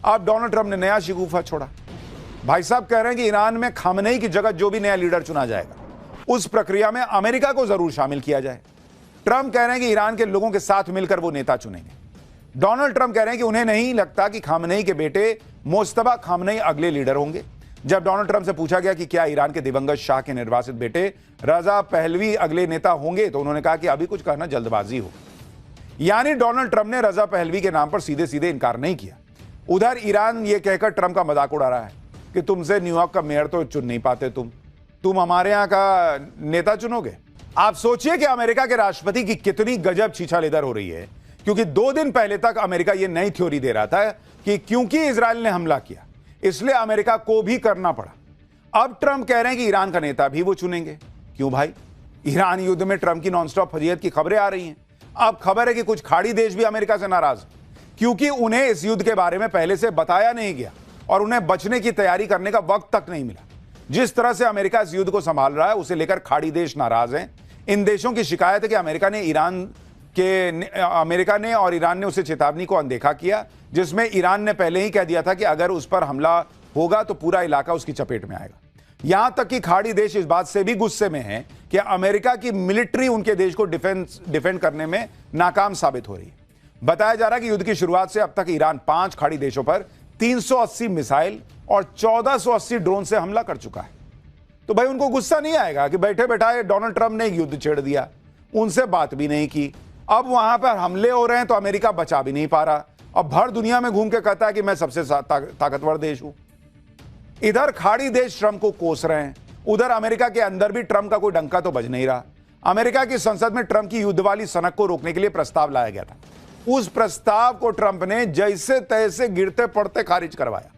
अब Donald Trump ने नया शिकूफा छोड़ा। भाई साहब कह रहे हैं कि ईरान में खामनेई की जगह जो भी नया लीडर चुना जाएगा उस प्रक्रिया में अमेरिका को जरूर शामिल किया जाए। ट्रंप कह रहे हैं कि ईरान के लोगों के साथ मिलकर वो नेता चुनेंगे। डोनाल्ड ट्रंप कह रहे हैं कि उन्हें नहीं लगता कि खामनेई के बेटे मोस्तफा खामनेई अगले लीडर होंगे। जब डोनाल्ड ट्रंप से पूछा गया कि क्या ईरान के दिवंगत शाह के निर्वासित बेटे रजा पहलवी अगले नेता होंगे, तो उन्होंने कहा कि अभी कुछ कहना जल्दबाजी हो। यानी डोनाल्ड ट्रंप ने रजा पहलवी के नाम पर सीधे सीधे इनकार नहीं किया। उधर ईरान यह कहकर ट्रंप का मजाक उड़ा रहा है कि तुमसे न्यूयॉर्क का मेयर तो चुन नहीं पाते, तुम हमारे यहां का नेता चुनोगे। आप सोचिए कि अमेरिका के राष्ट्रपति की कितनी गजब छीछालेदर हो रही है, क्योंकि 2 दिन पहले तक अमेरिका यह नई थ्योरी दे रहा था कि क्योंकि इजराइल ने हमला किया इसलिए अमेरिका को भी करना पड़ा। अब ट्रंप कह रहे हैं कि ईरान का नेता भी वो चुनेंगे। क्यों भाई? ईरान युद्ध में ट्रंप की नॉनस्टॉप फजीहत की खबरें आ रही हैं। अब खबर है कि कुछ खाड़ी देश भी अमेरिका से नाराज हैं, क्योंकि उन्हें इस युद्ध के बारे में पहले से बताया नहीं गया और उन्हें बचने की तैयारी करने का वक्त तक नहीं मिला। जिस तरह से अमेरिका इस युद्ध को संभाल रहा है उसे लेकर खाड़ी देश नाराज हैं। इन देशों की शिकायत है कि अमेरिका ने और ईरान ने उसे चेतावनी को अनदेखा किया, जिसमें ईरान ने पहले ही कह दिया था कि अगर उस पर हमला होगा तो पूरा इलाका उसकी चपेट में आएगा। यहां तक कि खाड़ी देश इस बात से भी गुस्से में हैं कि अमेरिका की मिलिट्री उनके देश को डिफेंड करने में नाकाम साबित हो रही है। बताया जा रहा है कि युद्ध की शुरुआत से अब तक ईरान 5 खाड़ी देशों पर 380 मिसाइल और 1480 ड्रोन से हमला कर चुका है। तो भाई उनको गुस्सा नहीं आएगा कि बैठे बैठाए डोनाल्ड ट्रंप ने एक युद्ध छेड़ दिया, उनसे बात भी नहीं की, अब वहां पर हमले हो रहे हैं तो अमेरिका बचा भी नहीं पा रहा, अब भर दुनिया में घूम के कहता है कि मैं सबसे ताकतवर देश हूं। इधर खाड़ी देश ट्रंप को कोस रहे हैं, उधर अमेरिका के अंदर भी ट्रंप का कोई डंका तो बज नहीं रहा। अमेरिका की संसद में ट्रंप की युद्ध वाली सनक को रोकने के लिए प्रस्ताव लाया गया था। उस प्रस्ताव को ट्रंप ने जैसे तैसे गिरते पड़ते खारिज करवाया।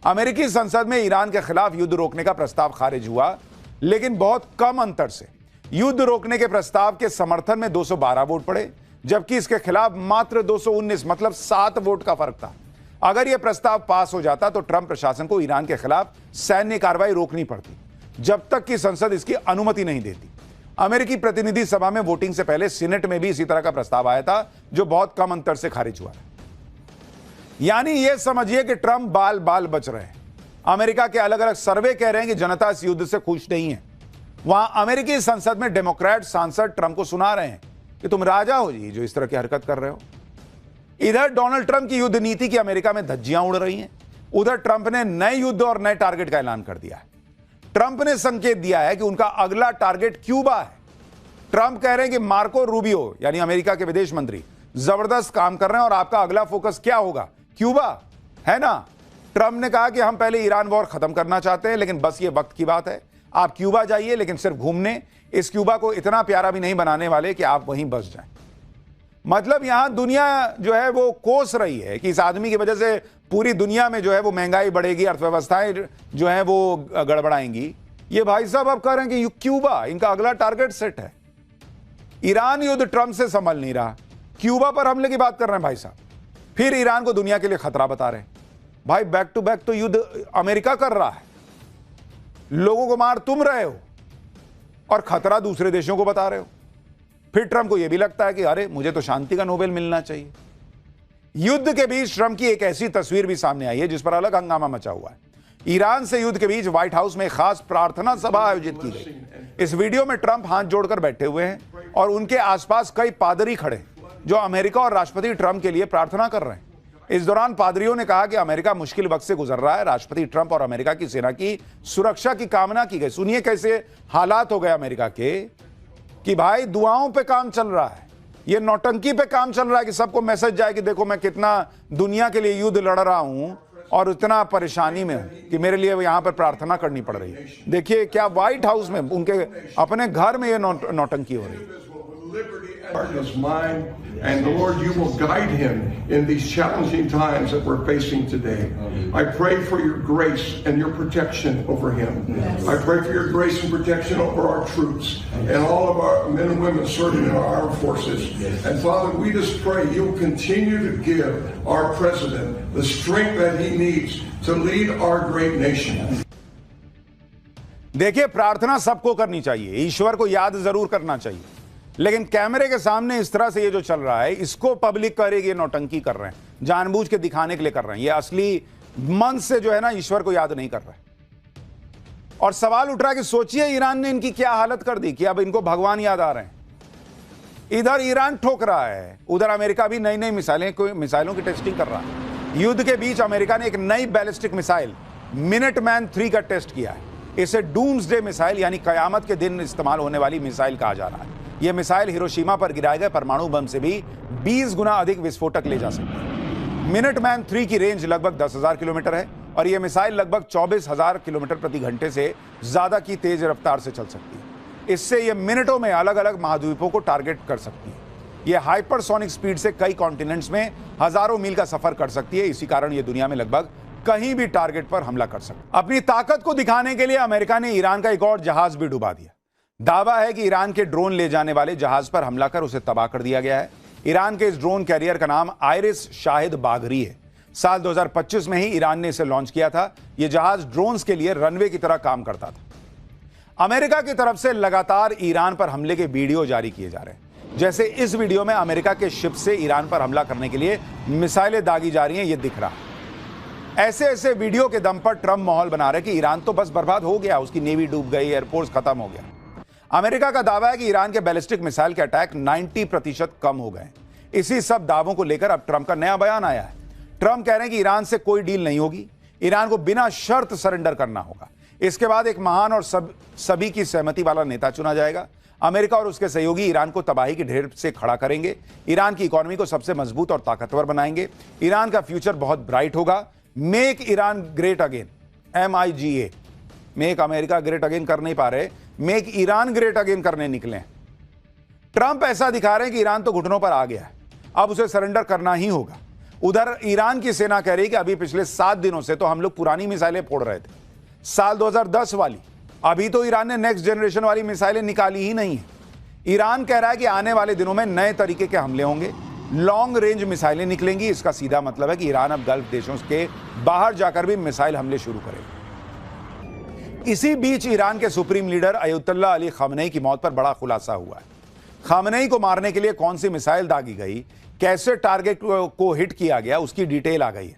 अमेरिकी संसद में ईरान के खिलाफ युद्ध रोकने का प्रस्ताव खारिज हुआ, लेकिन बहुत कम अंतर से। युद्ध रोकने के प्रस्ताव के समर्थन में 212 वोट पड़े, जबकि इसके खिलाफ मात्र 219, मतलब 7 वोट का फर्क था। अगर यह प्रस्ताव पास हो जाता तो ट्रंप प्रशासन को ईरान के खिलाफ सैन्य कार्रवाई रोकनी पड़ती, जब तक कि संसद इसकी अनुमति नहीं देती। अमेरिकी प्रतिनिधि सभा में वोटिंग से पहले सीनेट में भी इसी तरह का प्रस्ताव आया था, जो बहुत कम अंतर से खारिज हुआ। यानी यह समझिए कि ट्रंप बाल बाल बच रहे हैं। अमेरिका के अलग अलग सर्वे कह रहे हैं कि जनता इस युद्ध से खुश नहीं है। वहां अमेरिकी संसद में डेमोक्रेट सांसद ट्रंप को सुना रहे हैं कि तुम राजा हो जी जो इस तरह की हरकत कर रहे हो। इधर डोनाल्ड ट्रंप की युद्ध नीति की अमेरिका में धज्जियां उड़ रही हैं। उधर ट्रंप ने नए युद्ध और नए टारगेट का ऐलान कर दिया है। ट्रंप ने संकेत दिया है कि उनका अगला टारगेट क्यूबा है। ट्रंप कह रहे हैं कि मार्को रूबियो यानी अमेरिका के विदेश मंत्री जबरदस्त काम कर रहे हैं और आपका अगला फोकस क्या होगा? क्यूबा है ना। ट्रंप ने कहा कि हम पहले ईरान वॉर खत्म करना चाहते हैं, लेकिन बस ये वक्त की बात है। आप क्यूबा जाइए, लेकिन सिर्फ घूमने। इस क्यूबा को इतना प्यारा भी नहीं बनाने वाले कि आप वहीं बस जाएं। मतलब यहां दुनिया जो है वो कोस रही है कि इस आदमी की वजह से पूरी दुनिया में जो है वो महंगाई बढ़ेगी, अर्थव्यवस्थाएं जो है वो गड़बड़ाएंगी। ये भाई साहब अब कह रहे हैं कि क्यूबा इनका अगला टारगेट सेट है। ईरान युद्ध ट्रंप से संभल नहीं रहा, क्यूबा पर हमले की बात कर रहे हैं भाई साहब। फिर ईरान को दुनिया के लिए खतरा बता रहे हैं। भाई बैक टू बैक तो युद्ध अमेरिका कर रहा है, लोगों को मार तुम रहे हो और खतरा दूसरे देशों को बता रहे हो। फिर ट्रंप को यह भी लगता है कि अरे मुझे तो शांति का नोबेल मिलना चाहिए। युद्ध के बीच ट्रंप की एक ऐसी तस्वीर भी सामने आई है जिस पर अलग हंगामा मचा हुआ है। ईरान से युद्ध के बीच व्हाइट हाउस में खास प्रार्थना सभा आयोजित की गई। इस वीडियो में ट्रंप हाथ जोड़कर बैठे हुए हैं और उनके आसपास कई पादरी खड़े हैं जो अमेरिका और राष्ट्रपति ट्रंप के लिए प्रार्थना कर रहे हैं। इस दौरान पादरियों ने कहा कि अमेरिका मुश्किल वक्त से गुजर रहा है। राष्ट्रपति ट्रंप और अमेरिका की सेना की सुरक्षा की कामना की गई। सुनिए कैसे हालात हो गए अमेरिका के कि भाई दुआओं पे काम चल रहा है, ये नौटंकी पे काम चल रहा है कि सबको मैसेज जाए कि देखो मैं कितना दुनिया के लिए युद्ध लड़ रहा हूं और इतना परेशानी में हूं कि मेरे लिए यहां पर प्रार्थना करनी पड़ रही है। देखिए क्या व्हाइट हाउस में उनके अपने घर में ये नौटंकी हो रही है। His mind, and Lord, you will guide him in these challenging times that we're facing today. I pray for your grace and your protection over him. Yes. I pray for your grace and protection over our troops and all of our men and women serving in our armed forces. Yes. And Father, we just pray you'll continue to give our president the strength that he needs to lead our great nation. देखिए प्रार्थना सबको करनी चाहिए, ईश्वर को याद जरूर करना चाहिए, लेकिन कैमरे के सामने इस तरह से ये जो चल रहा है इसको पब्लिक करेगी ये नौटंकी कर रहे हैं। जानबूझ के दिखाने के लिए कर रहे हैं। ये असली मन से जो है ना ईश्वर को याद नहीं कर रहे। और सवाल उठ रहा है कि सोचिए ईरान ने इनकी क्या हालत कर दी कि अब इनको भगवान याद आ रहे हैं। इधर ईरान ठोक रहा है, उधर अमेरिका भी नई नई मिसाइलों की टेस्टिंग कर रहा है। युद्ध के बीच अमेरिका ने एक नई बैलिस्टिक मिसाइल मिनटमैन 3 का टेस्ट किया है। इसे डूम्सडे मिसाइल यानी कयामत के दिन इस्तेमाल होने वाली मिसाइल कहा जा रहा है। यह मिसाइल हिरोशिमा पर गिराए गए परमाणु बम से भी 20 गुना अधिक विस्फोटक ले जा सकती है। मिनटमैन 3 की रेंज लगभग 10,000 किलोमीटर है और यह मिसाइल लगभग 24,000 किलोमीटर प्रति घंटे से ज्यादा की तेज रफ्तार से चल सकती है। इससे यह मिनटों में अलग अलग महाद्वीपों को टारगेट कर सकती है। यह हाइपरसोनिक स्पीड से कई कॉन्टिनेंट्स में हजारों मील का सफर कर सकती है। इसी कारण यह दुनिया में लगभग कहीं भी टारगेट पर हमला कर सकती है। अपनी ताकत को दिखाने के लिए अमेरिका ने ईरान का एक और जहाज भी डुबा दिया। दावा है कि ईरान के ड्रोन ले जाने वाले जहाज पर हमला कर उसे तबाह कर दिया गया है। ईरान के इस ड्रोन कैरियर का नाम आयरिस शाहिद बाघरी है। साल 2025 में ही ईरान ने इसे लॉन्च किया था। यह जहाज ड्रोन्स के लिए रनवे की तरह काम करता था। अमेरिका की तरफ से लगातार ईरान पर हमले के वीडियो जारी किए जा रहे हैं। जैसे इस वीडियो में अमेरिका के शिप से ईरान पर हमला करने के लिए मिसाइलें दागी जा रही हैं, यह दिख रहा है। ऐसे ऐसे वीडियो के दम पर ट्रंप माहौल बना रहे कि ईरान तो बस बर्बाद हो गया, उसकी नेवी डूब गई, एयरफोर्स खत्म हो गया। अमेरिका का दावा है कि ईरान के बैलिस्टिक मिसाइल के अटैक 90% कम हो गए। इसी सब दावों को लेकर अब ट्रंप का नया बयान आया है। ट्रंप कह रहे हैं कि ईरान से कोई डील नहीं होगी, ईरान को बिना शर्त सरेंडर करना होगा। इसके बाद एक महान और सभी की सहमति वाला नेता चुना जाएगा। अमेरिका और उसके सहयोगी ईरान को तबाही की ढेर से खड़ा करेंगे, ईरान की इकोनॉमी को सबसे मजबूत और ताकतवर बनाएंगे। ईरान का फ्यूचर बहुत ब्राइट होगा। Make Iran great again, MIGA, make America great again कर नहीं पा रहे, मेक ईरान ग्रेट अगेन करने निकले। ट्रंप ऐसा दिखा रहे हैं कि ईरान तो घुटनों पर आ गया है, अब उसे सरेंडर करना ही होगा। उधर ईरान की सेना कह रही कि अभी पिछले 7 दिनों से तो हम लोग पुरानी मिसाइलें फोड़ रहे थे, साल 2010 वाली। अभी तो ईरान ने नेक्स्ट जनरेशन वाली मिसाइलें निकाली ही नहीं है। ईरान कह रहा है कि आने वाले दिनों में नए तरीके के हमले होंगे, लॉन्ग रेंज मिसाइलें निकलेंगी। इसका सीधा मतलब है कि ईरान अब गल्फ देशों के बाहर जाकर भी मिसाइल हमले शुरू करेगा। इसी बीच ईरान के सुप्रीम लीडर अयतुल्लाह अली खamenei की मौत पर बड़ा खुलासा हुआ है। खamenei को मारने के लिए कौन सी मिसाइल दागी गई, कैसे टारगेट को हिट किया गया, उसकी डिटेल आ गई है।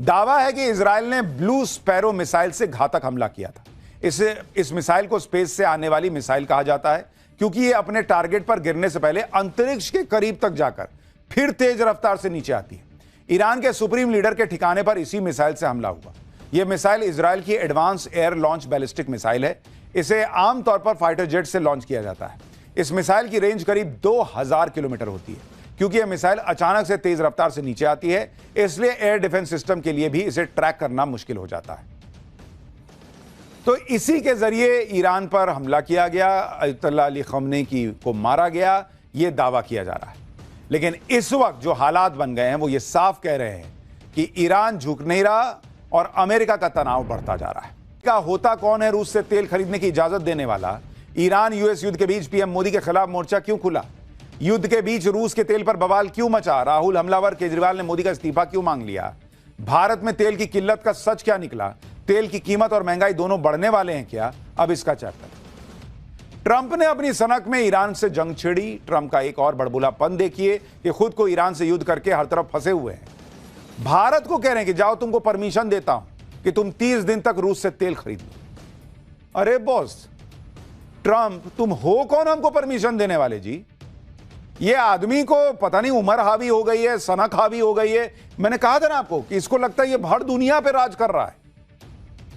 दावा है कि इजराइल ने ब्लू स्पैरो मिसाइल से घातक हमला किया था। इस मिसाइल को स्पेस से आने वाली मिसाइल कहा जाता है क्योंकि यह अपने टारगेट पर गिरने से पहले अंतरिक्ष के करीब तक जाकर फिर तेज रफ्तार से नीचे आती है। ईरान के सुप्रीम लीडर के ठिकाने पर इसी मिसाइल से हमला हुआ। यह मिसाइल इजराइल की advance air launch ballistic missile है। इसे आमतौर पर फाइटर जेट से लॉन्च किया जाता है। इस मिसाइल की रेंज करीब 2000 किलोमीटर होती है। क्योंकि यह मिसाइल अचानक से तेज रफ्तार से नीचे आती है, इसलिए एयर डिफेंस सिस्टम के लिए भी इसे ट्रैक करना मुश्किल हो जाता है। तो इसी के जरिए ईरान पर हमला किया गया, अयतुल्लाह अली खamenei को मारा गया, यह दावा किया जा रहा है। लेकिन इस वक्त जो हालात बन गए हैं वो ये साफ कह रहे हैं कि ईरान झुक नहीं रहा और अमेरिका का तनाव बढ़ता जा रहा है। क्या होता कौन है रूस से तेल खरीदने की इजाजत देने वाला? ईरान US युद्ध के बीच PM मोदी के खिलाफ मोर्चा क्यों खुला? युद्ध के बीच रूस के तेल पर बवाल क्यों मचा? राहुल हमलावर केजरीवाल ने मोदी का इस्तीफा क्यों मांग लिया? भारत में तेल की किल्लत का सच क्या निकला? तेल की कीमत और महंगाई दोनों बढ़ने वाले हैं क्या? अब इसका चैप्टर। ट्रंप ने अपनी सनक में ईरान से जंग छिड़ी। ट्रंप का एक और बड़बुलापन देखिए कि खुद को ईरान से युद्ध करके हर तरफ फंसे हुए हैं। भारत को कह रहे हैं कि जाओ तुमको परमिशन देता हूं कि तुम 30 दिन तक रूस से तेल खरीद लो। अरे बॉस ट्रंप, तुम हो कौन हमको परमिशन देने वाले जी? ये आदमी को पता नहीं उम्र हावी हो गई है, सनक हावी हो गई है। मैंने कहा था ना आपको कि इसको लगता है ये भर दुनिया पे राज कर रहा है।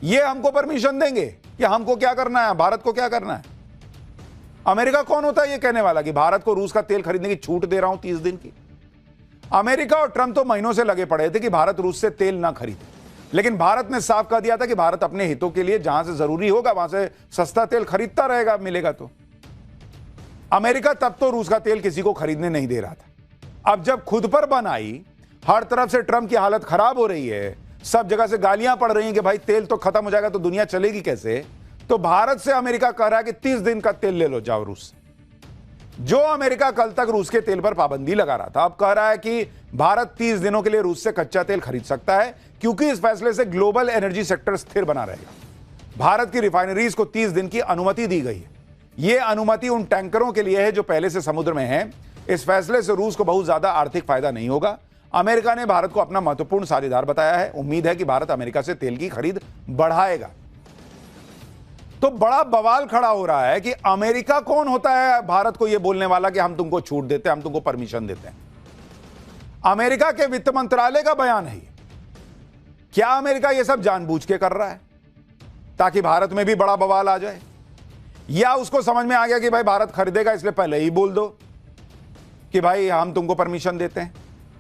ये हमको परमिशन देंगे कि हमको क्या करना है, भारत को क्या करना है? अमेरिका कौन होता है ये कहने वाला कि भारत को रूस का तेल खरीदने की छूट दे रहा हूं 30 दिन की? अमेरिका और ट्रंप तो महीनों से लगे पड़े थे कि भारत रूस से तेल ना खरीदे, लेकिन भारत ने साफ कह दिया था कि भारत अपने हितों के लिए जहां से जरूरी होगा वहां से सस्ता तेल खरीदता रहेगा, मिलेगा तो। अमेरिका तब तो रूस का तेल किसी को खरीदने नहीं दे रहा था। अब जब खुद पर बन आई, हर तरफ से ट्रंप की हालत खराब हो रही है, सब जगह से गालियां पड़ रही हैं कि भाई तेल तो खत्म हो जाएगा तो दुनिया चलेगी कैसे, तो भारत से अमेरिका कह रहा है कि 30 दिन का तेल ले लो जाओ रूस से। जो अमेरिका कल तक रूस के तेल पर पाबंदी लगा रहा था, अब कह रहा है कि भारत 30 दिनों के लिए रूस से कच्चा तेल खरीद सकता है, क्योंकि इस फैसले से ग्लोबल एनर्जी सेक्टर स्थिर बना रहेगा। भारत की रिफाइनरीज को 30 दिन की अनुमति दी गई है। यह अनुमति उन टैंकरों के लिए है जो पहले से समुद्र में हैं। इस फैसले से रूस को बहुत ज्यादा आर्थिक फायदा नहीं होगा। अमेरिका ने भारत को अपना महत्वपूर्ण साझेदार बताया है। उम्मीद है कि भारत अमेरिका से तेल की खरीद बढ़ाएगा। तो बड़ा बवाल खड़ा हो रहा है कि अमेरिका कौन होता है भारत को यह बोलने वाला कि हम तुमको छूट देते हैं, हम तुमको परमिशन देते हैं। अमेरिका के वित्त मंत्रालय का बयान है। क्या अमेरिका यह सब जानबूझ के कर रहा है ताकि भारत में भी बड़ा बवाल आ जाए, या उसको समझ में आ गया कि भाई भारत खरीदेगा इसलिए पहले ही बोल दो कि भाई हम तुमको परमिशन देते हैं?